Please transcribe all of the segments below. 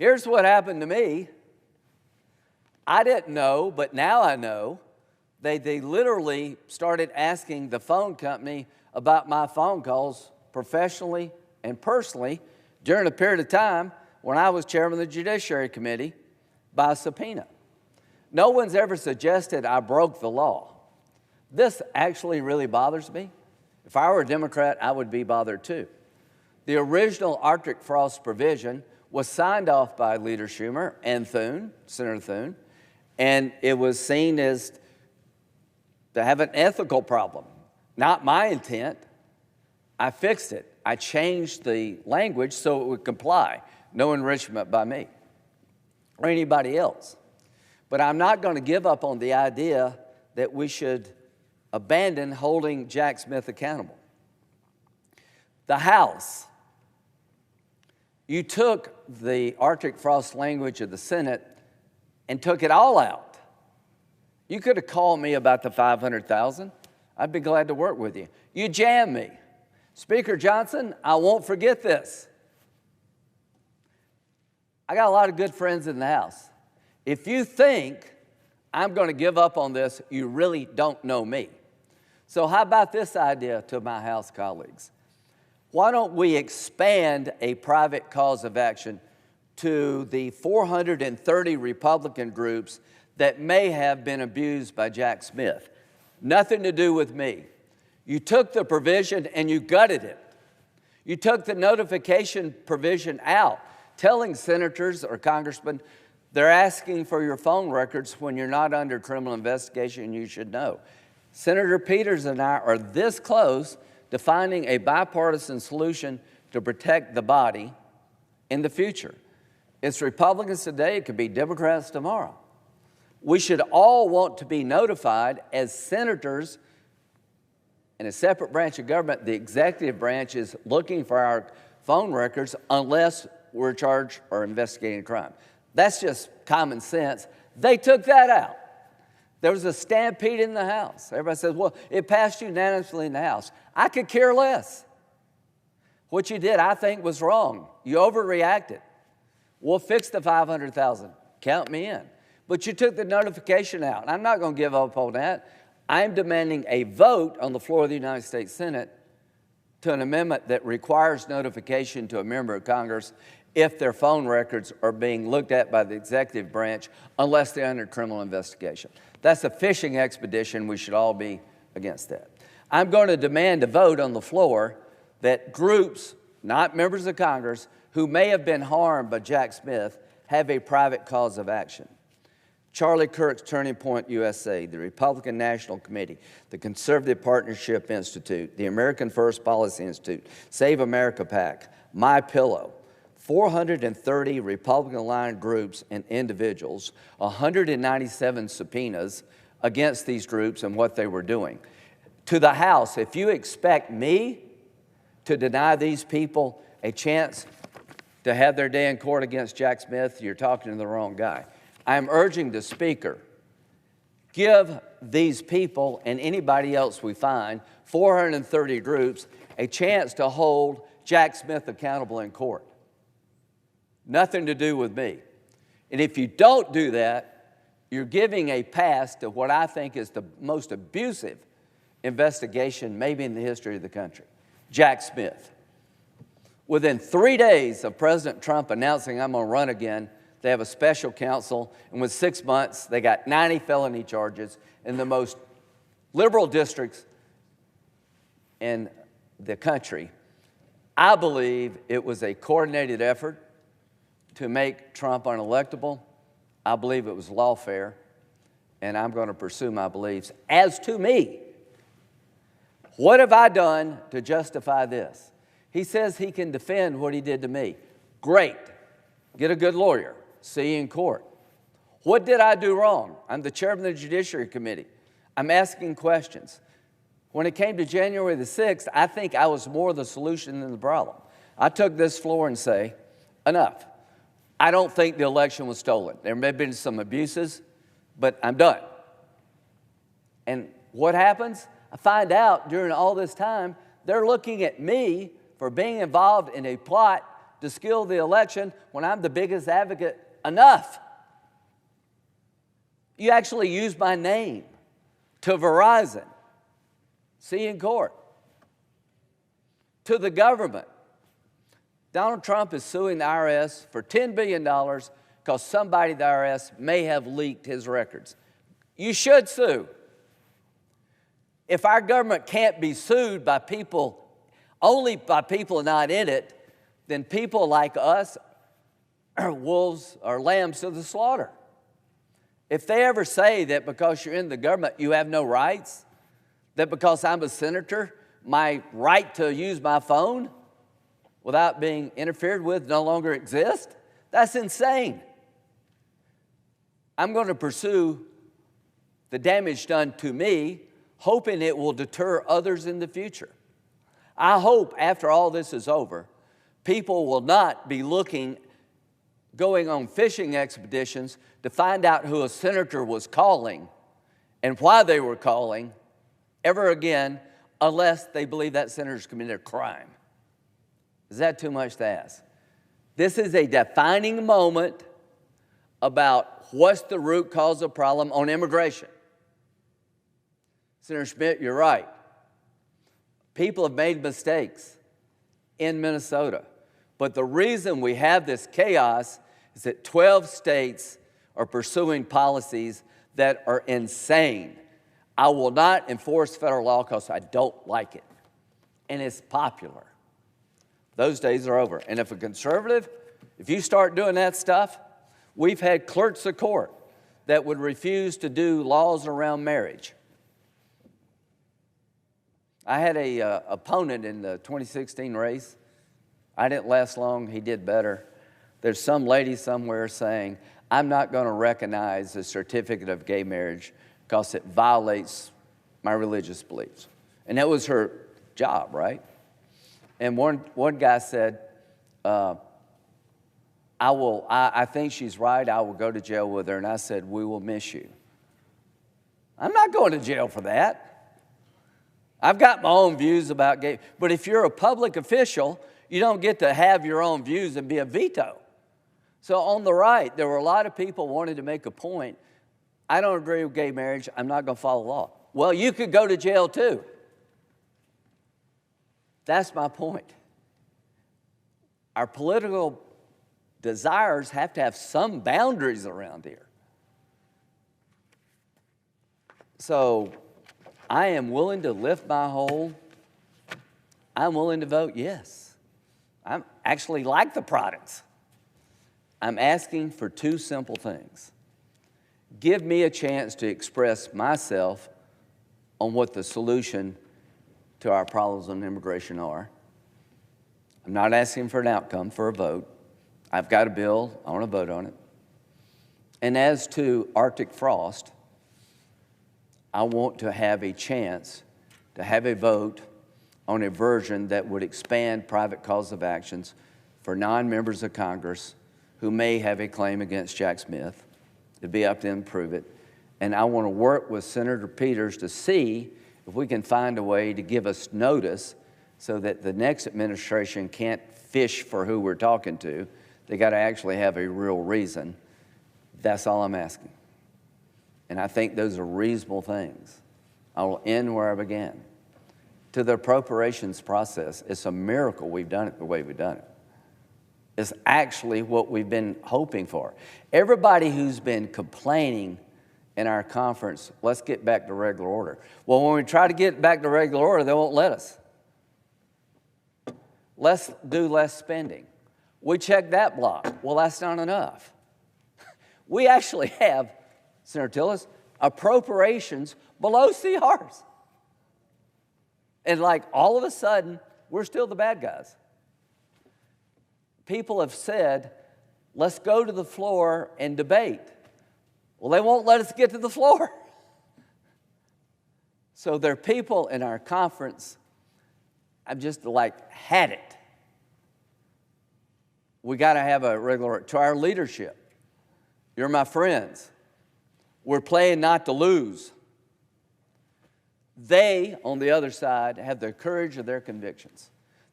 Here's what happened to me. I didn't know, but now I know. They literally started asking the phone company about my phone calls professionally and personally during a period of time when I was chairman of the Judiciary Committee by subpoena. No one's ever suggested I broke the law. This actually really bothers me. If I were a Democrat, I would be bothered too. The original Arctic frost provision was signed off by Leader Schumer and Thune, Senator Thune, and it was seen as to have an ethical problem. Not my intent. I fixed it. I changed the language so it would comply. No enrichment by me or anybody else. But I'm not going to give up on the idea that we should abandon holding Jack Smith accountable. The House, you took the Arctic frost language of the Senate and took it all out. You could have called me about the 500,000. I'd be glad to work with you. You jammed me. Speaker Johnson, I won't forget this. I got a lot of good friends in the House. If you think I'm going to give up on this, you really don't know me. So how about this idea to my House colleagues? Why don't we expand a private cause of action to the 430 Republican groups that may have been abused by Jack Smith? Nothing to do with me. You took the provision and you gutted it. You took the notification provision out, telling senators or congressmen they're asking for your phone records when you're not under criminal investigation. You should know. Senator Peters and I are this close to finding a bipartisan solution to protect the body in the future. It's Republicans today, it could be Democrats tomorrow. We should all want to be notified as senators in a separate branch of government. The executive branch is looking for our phone records unless we're charged or investigating a crime. That's just common sense. They took that out. There was a stampede in the House. Everybody says, well, it passed unanimously in the House. I could care less. What you did, I think, was wrong. You overreacted. We'll fix the 500,000. Count me in. But you took the notification out. I'm not going to give up on that. I'm demanding a vote on the floor of the United States Senate to an amendment that requires notification to a member of Congress if their phone records are being looked at by the executive branch unless they're under criminal investigation. That's a fishing expedition. We should all be against that. I'm going to demand a vote on the floor that groups, not members of Congress, who may have been harmed by Jack Smith have a private cause of action. Charlie Kirk's Turning Point USA, the Republican National Committee, the Conservative Partnership Institute, the American First Policy Institute, Save America PAC, My Pillow, 430 Republican-aligned groups and individuals, 197 subpoenas against these groups and what they were doing. To the House, if you expect me to deny these people a chance to have their day in court against Jack Smith, you're talking to the wrong guy. I'm urging the Speaker, give these people and anybody else we find, 430 groups, a chance to hold Jack Smith accountable in court. Nothing to do with me. And if you don't do that, you're giving a pass to what I think is the most abusive investigation maybe in the history of the country, Jack Smith. Within 3 days of President Trump announcing I'm going to run again, they have a special counsel, and within 6 months, they got 90 felony charges in the most liberal districts in the country. I believe it was a coordinated effort to make Trump unelectable. I believe it was lawfare, and I'm going to pursue my beliefs. As to me, what have I done to justify this? He says he can defend what he did to me. Great. Get a good lawyer. See you in court. What did I do wrong? I'm the chairman of the Judiciary Committee. I'm asking questions. When it came to January the 6th, I think I was more the solution than the problem. I took this floor and say, enough. I don't think the election was stolen. There may have been some abuses, but I'm done. And what happens? I find out during all this time, they're looking at me for being involved in a plot to skill the election when I'm the biggest advocate. Enough. You actually use my name to Verizon. See you in court. To the government. Donald Trump is suing the IRS for $10 billion because somebody at the IRS may have leaked his records. You should sue. If our government can't be sued by people, only by people not in it, then people like us are wolves or lambs to the slaughter. If they ever say that because you're in the government you have no rights, that because I'm a senator, my right to use my phone without being interfered with no longer exists, that's insane. I'm going to pursue the damage done to me, hoping it will deter others in the future. I hope after all this is over, people will not be going on fishing expeditions to find out who a senator was calling and why they were calling ever again, unless they believe that senator's committed a crime. Is that too much to ask? This is a defining moment about what's the root cause of the problem on immigration. Senator Schmidt, you're right. People have made mistakes in Minnesota. But the reason we have this chaos is that 12 states are pursuing policies that are insane. I will not enforce federal law because I don't like it. And it's popular. Those days are over. And if a conservative, if you start doing that stuff, we've had clerks of court that would refuse to do laws around marriage. I had a opponent in the 2016 race. I didn't last long. He did better. There's some lady somewhere saying, I'm not going to recognize a certificate of gay marriage because it violates my religious beliefs. And that was her job, right? And one guy said, I think she's right. I will go to jail with her. And I said, we will miss you. I'm not going to jail for that. I've got my own views about gay. But if you're a public official, you don't get to have your own views and be a veto. So on the right, there were a lot of people wanting to make a point. I don't agree with gay marriage. I'm not going to follow the law. Well, you could go to jail too. That's my point. Our political desires have to have some boundaries around here. So I am willing to lift my hold. I'm willing to vote yes. I actually like the products. I'm asking for two simple things. Give me a chance to express myself on what the solution to our problems on immigration are. I'm not asking for an outcome, for a vote. I've got a bill. I want to vote on it. And as to Arctic frost, I want to have a chance to have a vote on a version that would expand private cause of actions for non-members of Congress who may have a claim against Jack Smith. It'd be up to them to prove it. And I want to work with Senator Peters to see if we can find a way to give us notice so that the next administration can't fish for who we're talking to. They got to actually have a real reason. That's all I'm asking. And I think those are reasonable things. I will end where I began. To the appropriations process, it's a miracle we've done it the way we've done it. It's actually what we've been hoping for. Everybody who's been complaining in our conference, let's get back to regular order. Well, when we try to get back to regular order, they won't let us. Let's do less spending. We checked that block. Well, that's not enough. We actually have, Senator Tillis, appropriations below CRs. And like all of a sudden, we're still the bad guys. People have said, let's go to the floor and debate. Well, they won't let us get to the floor. So there are people in our conference, I've just had it. We got to have a regular, to our leadership. You're my friends. We're playing not to lose. They, on the other side, have the courage of their convictions.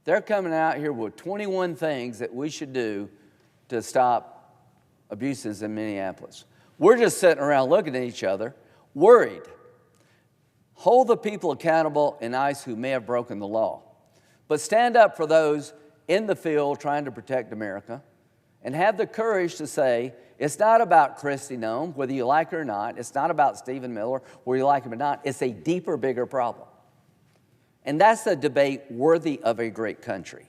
They're coming out here with 21 things that we should do to stop abuses in Minneapolis. We're just sitting around looking at each other, worried. Hold the people accountable in ICE who may have broken the law. But stand up for those in the field trying to protect America, and have the courage to say, it's not about Kristi Noem, whether you like her or not. It's not about Stephen Miller, whether you like him or not. It's a deeper, bigger problem. And that's a debate worthy of a great country.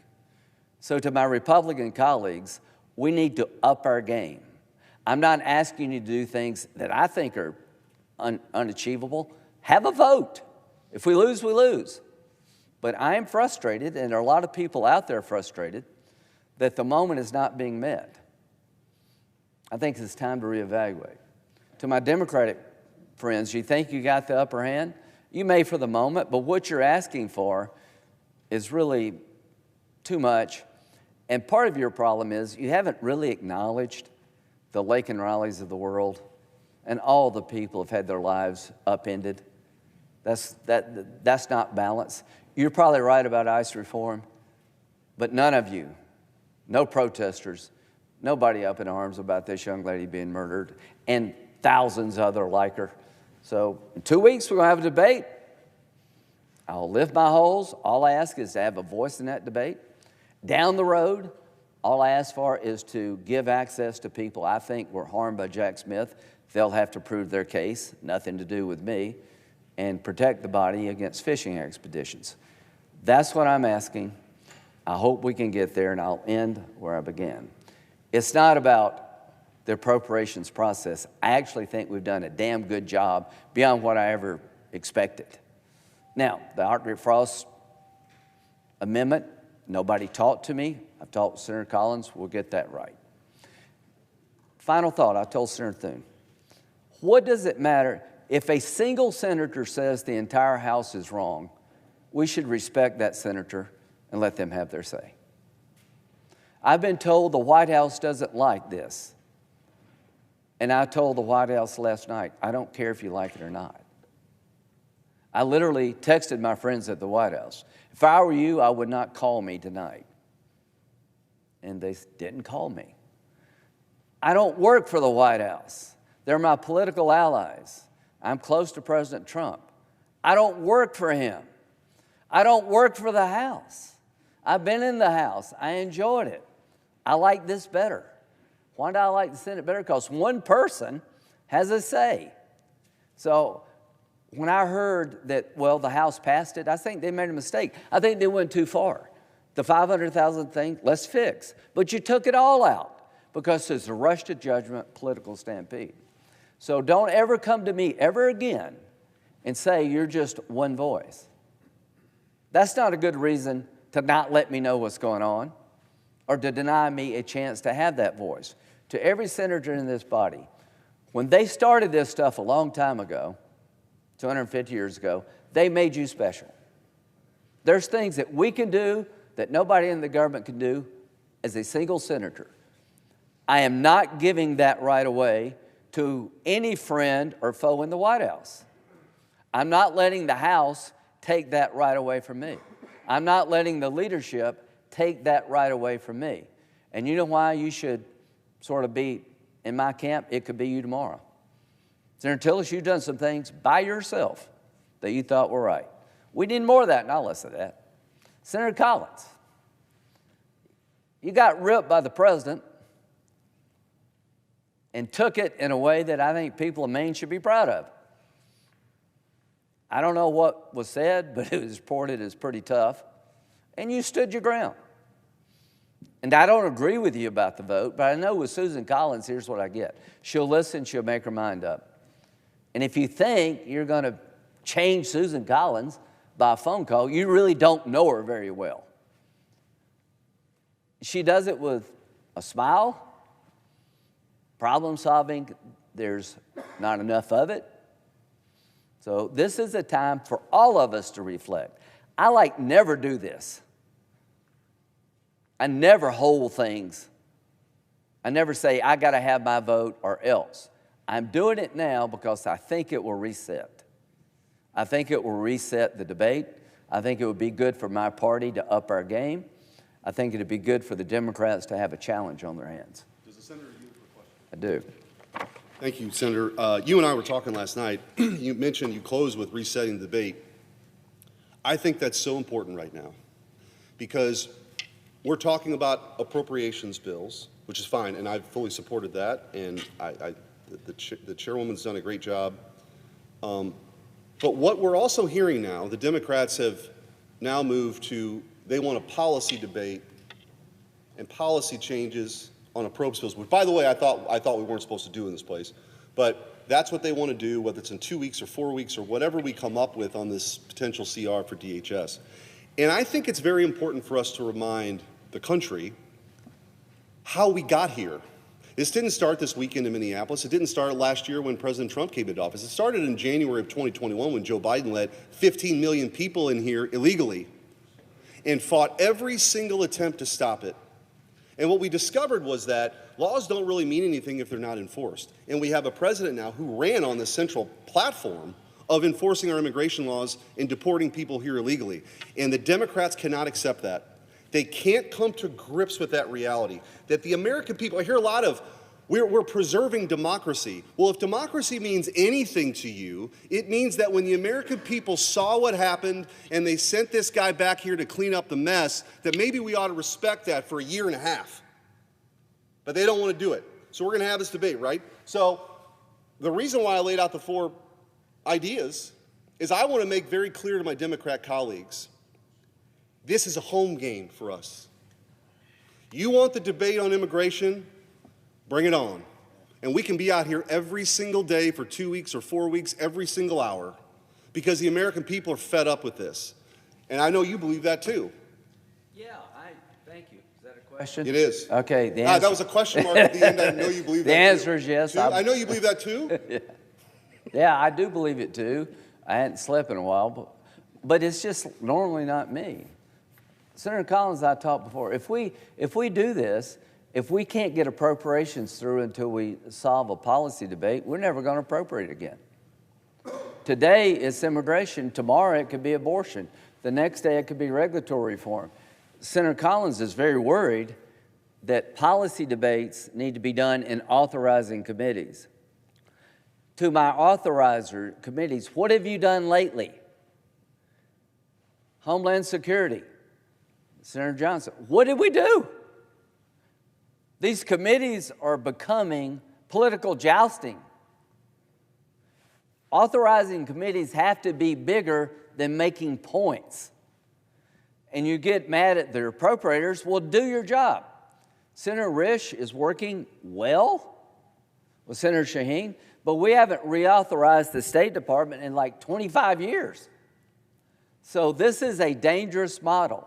So to my Republican colleagues, we need to up our game. I'm not asking you to do things that I think are unachievable. Have a vote. If we lose, we lose. But I am frustrated, and there are a lot of people out there frustrated, that the moment is not being met. I think it's time to reevaluate. To my Democratic friends, you think you got the upper hand? You may for the moment, but what you're asking for is really too much. And part of your problem is you haven't really acknowledged the Laken Rileys of the world and all the people have had their lives upended. That's not balance. You're probably right about ICE reform, but none of you, no protesters, nobody up in arms about this young lady being murdered, and thousands other like her. So in 2 weeks, we're going to have a debate. I'll lift my holes. All I ask is to have a voice in that debate. Down the road, all I ask for is to give access to people I think were harmed by Jack Smith. They'll have to prove their case, nothing to do with me, and protect the body against fishing expeditions. That's what I'm asking. I hope we can get there, and I'll end where I began. It's not about the appropriations process. I actually think we've done a damn good job beyond what I ever expected. Now, the Arctic Frost Amendment, nobody talked to me. I've talked to Senator Collins. We'll get that right. Final thought, I told Senator Thune, what does it matter if a single senator says the entire House is wrong? We should respect that senator and let them have their say. I've been told the White House doesn't like this. And I told the White House last night, I don't care if you like it or not. I literally texted my friends at the White House. If I were you, I would not call me tonight. And they didn't call me. I don't work for the White House. They're my political allies. I'm close to President Trump. I don't work for him. I don't work for the House. I've been in the House. I enjoyed it. I like this better. Why do I like the Senate better? Because one person has a say. So when I heard that, well, the House passed it, I think they made a mistake. I think they went too far. The 500,000 thing, let's fix. But you took it all out because there's a rush to judgment, political stampede. So don't ever come to me ever again and say you're just one voice. That's not a good reason to not let me know what's going on or to deny me a chance to have that voice. To every senator in this body, when they started this stuff a long time ago, 250 years ago, they made you special. There's things that we can do that nobody in the government can do as a single senator. I am not giving that right away to any friend or foe in the White House. I'm not letting the House take that right away from me. I'm not letting the leadership take that right away from me. And you know why you should sort of be in my camp? It could be you tomorrow. Senator Tillis, you've done some things by yourself that you thought were right. We need more of that, and I'll listen to that. Senator Collins, you got ripped by the president and took it in a way that I think people in Maine should be proud of. I don't know what was said, but it was reported as pretty tough. And you stood your ground. And I don't agree with you about the vote, but I know with Susan Collins, here's what I get. She'll listen, she'll make her mind up. And if you think you're going to change Susan Collins by a phone call, you really don't know her very well. She does it with a smile, problem solving. There's not enough of it. So this is a time for all of us to reflect. I never do this. I never hold things. I never say, I got to have my vote or else. I'm doing it now because I think it will reset. I think it will reset the debate. I think it would be good for my party to up our game. I think it would be good for the Democrats to have a challenge on their hands. Does the Senator yield for a I question? do. Thank you, Senator. You and I were talking last night. You mentioned you closed with resetting the debate. I think that's so important right now because we're talking about appropriations bills, which is fine, and I've fully supported that, and the chairwoman's done a great job. But what we're also hearing now, the Democrats have now moved to, they want a policy debate and policy changes on appropriations bills, which, by the way, I thought we weren't supposed to do in this place. But that's what they want to do, whether it's in 2 weeks or 4 weeks or whatever we come up with on this potential CR for DHS. And I think it's very important for us to remind the country how we got here. This didn't start this weekend in Minneapolis. It didn't start last year when President Trump came into office. It started in January of 2021 when Joe Biden led 15 million people in here illegally and fought every single attempt to stop it. And what we discovered was that laws don't really mean anything if they're not enforced. And we have a president now who ran on the central platform of enforcing our immigration laws and deporting people here illegally. And the Democrats cannot accept that. They can't come to grips with that reality, that the American people, I hear a lot of, we're preserving democracy. Well, if democracy means anything to you, it means that when the American people saw what happened and they sent this guy back here to clean up the mess, that maybe we ought to respect that for a year and a half. But they don't want to do it. So we're going to have this debate, right? So the reason why I laid out the 4 ideas is I want to make very clear to my Democrat colleagues, this is a home game for us. You want the debate on immigration? Bring it on. And we can be out here every single day for 2 weeks or 4 weeks, every single hour, because the American people are fed up with this. And I know you believe that too. Yeah, thank you. Is that a question? It is. Okay, the answer. That was a question mark at the end. I know you believe that The too. answer is yes. I know you believe that too. Yeah, I do believe it too. I hadn't slept in a while, but it's just normally not me. Senator Collins, I talked before, if we do this, if we can't get appropriations through until we solve a policy debate, we're never going to appropriate again. Today it's immigration. Tomorrow it could be abortion. The next day it could be regulatory reform. Senator Collins is very worried that policy debates need to be done in authorizing committees. To my authorizer committees, what have you done lately? Homeland Security. Senator Johnson, what did we do? These committees are becoming political jousting. Authorizing committees have to be bigger than making points. And you get mad at the appropriators, well, do your job. Senator Risch is working well with Senator Shaheen, but we haven't reauthorized the State Department in like 25 years. So this is a dangerous model.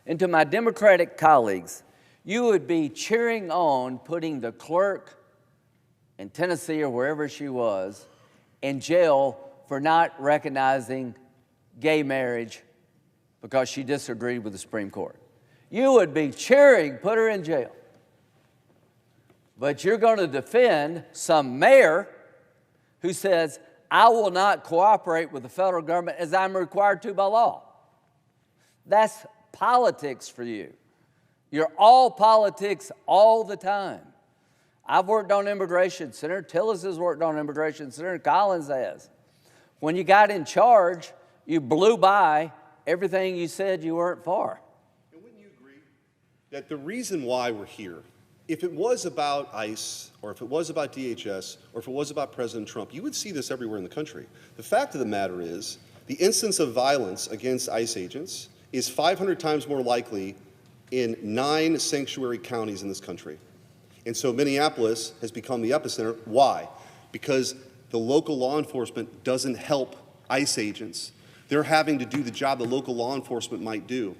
And to my Democratic colleagues, you would be cheering on putting the clerk in Tennessee or wherever she was in jail for not recognizing gay marriage because she disagreed with the Supreme Court. You would be cheering, put her in jail. But you're going to defend some mayor who says, I will not cooperate with the federal government as I'm required to by law. That's politics for you. You're all politics all the time. I've worked on immigration. Senator Tillis has worked on immigration. Senator Collins has. When you got in charge, you blew by everything you said you weren't for. And wouldn't you agree that the reason why we're here, if it was about ICE, or if it was about DHS, or if it was about President Trump, you would see this everywhere in the country. The fact of the matter is, the instance of violence against ICE agents is 500 times more likely in 9 sanctuary counties in this country. And so Minneapolis has become the epicenter. Why? Because the local law enforcement doesn't help ICE agents. They're having to do the job the local law enforcement might do.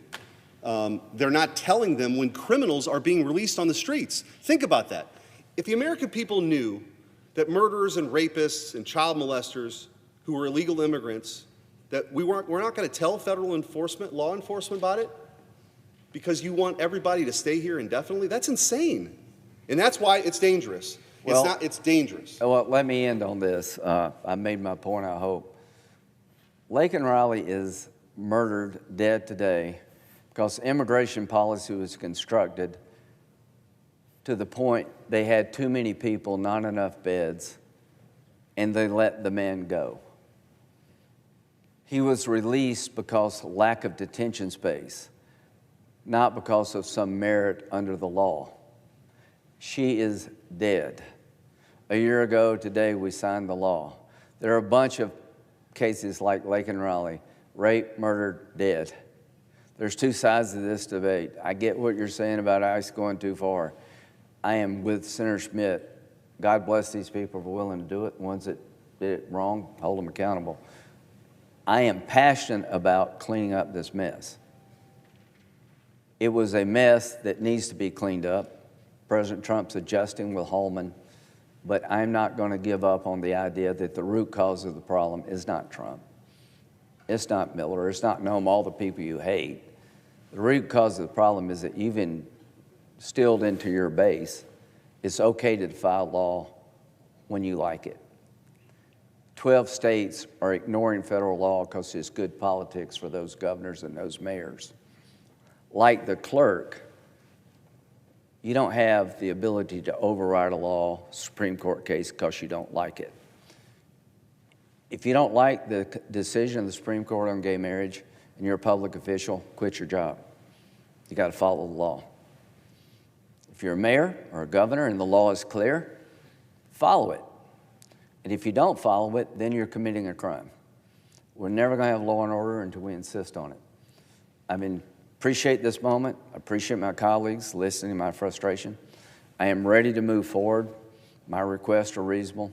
They're not telling them when criminals are being released on the streets. Think about that. If the American people knew that murderers and rapists and child molesters who were illegal immigrants, that we're not going to tell federal law enforcement about it because you want everybody to stay here indefinitely? That's insane. And that's why it's dangerous. It's dangerous. Well, let me end on this. I made my point, I hope. Laken Riley is murdered, dead today, because immigration policy was constructed to the point they had too many people, not enough beds, and they let the man go. He was released because of lack of detention space, not because of some merit under the law. She is dead. A year ago today, we signed the law. There are a bunch of cases like Lake and Raleigh, rape, murdered, dead. There's two sides of this debate. I get what you're saying about ICE going too far. I am with Senator Schmidt. God bless these people for willing to do it. The ones that did it wrong, hold them accountable. I am passionate about cleaning up this mess. It was a mess that needs to be cleaned up. President Trump's adjusting with Holman, but I'm not going to give up on the idea that the root cause of the problem is not Trump. It's not Miller. It's not Noam, all the people you hate. The root cause of the problem is that you've instilled into your base it's okay to defy law when you like it. 12 states are ignoring federal law because it's good politics for those governors and those mayors. Like the clerk, you don't have the ability to override a law, Supreme Court case, because you don't like it. If you don't like the decision of the Supreme Court on gay marriage and you're a public official, quit your job. You got to follow the law. If you're a mayor or a governor and the law is clear, follow it. And if you don't follow it, then you're committing a crime. We're never going to have law and order until we insist on it. Appreciate this moment. I appreciate my colleagues listening to my frustration. I am ready to move forward. My requests are reasonable.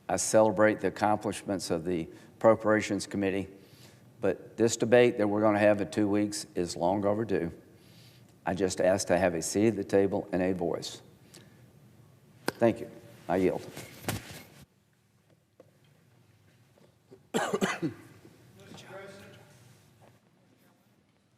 I celebrate the accomplishments of the Appropriations Committee, but this debate that we're going to have in 2 weeks is long overdue. I just ask to have a seat at the table and a voice. Thank you. I yield.